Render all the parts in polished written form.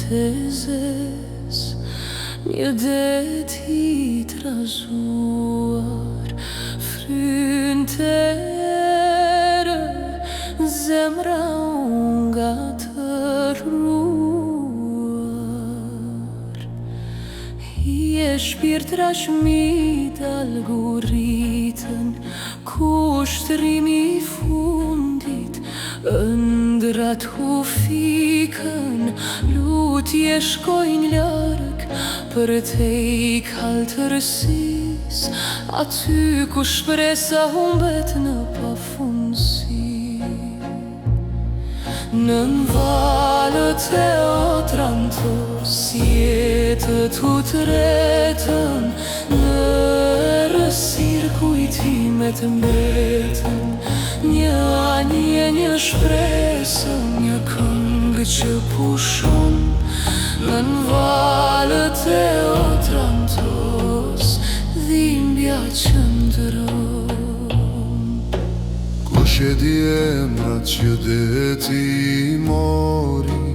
të zes, një det i trazuar, fryn të erë, zemra nga të ruar. Je shpirt rashmit algoritën, kushtrimi i fundit, ëndrat hu fikën, lutje shkojnë larg për te i kaltërsis, aty ku shpresa humbet në pafundësi. Nën valët e Otrantos, jetët u tretën, në errësirë kujtimet mbetën, një anje, një shpresë, një këngë që pushon. Nën valët e Otrantos, dhimbja qëndron. Kush e di emrat që deti i mori,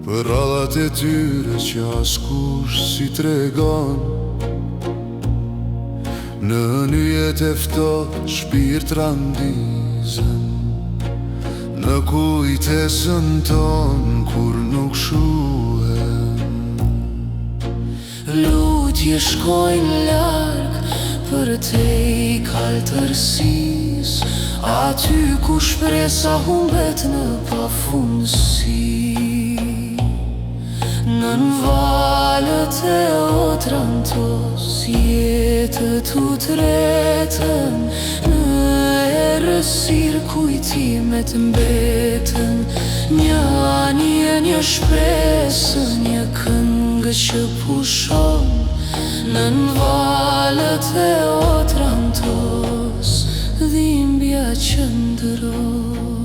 për radhat e tyre që askush si tregon. Në nyjet e ftohtë shpirt randizën, në kujtesën ton kur nuk shuhen. Lutje shkojnë larg për te i kaltërsis, aty ku shpresa humbet në pafundësi. Nën valët e Otrantos, jetët u tretën, në errësirë kujtimet mbetën, një anje, një shpresë, një këngë që pushon. Nën valët e Otrantos, dhimbja qëndron.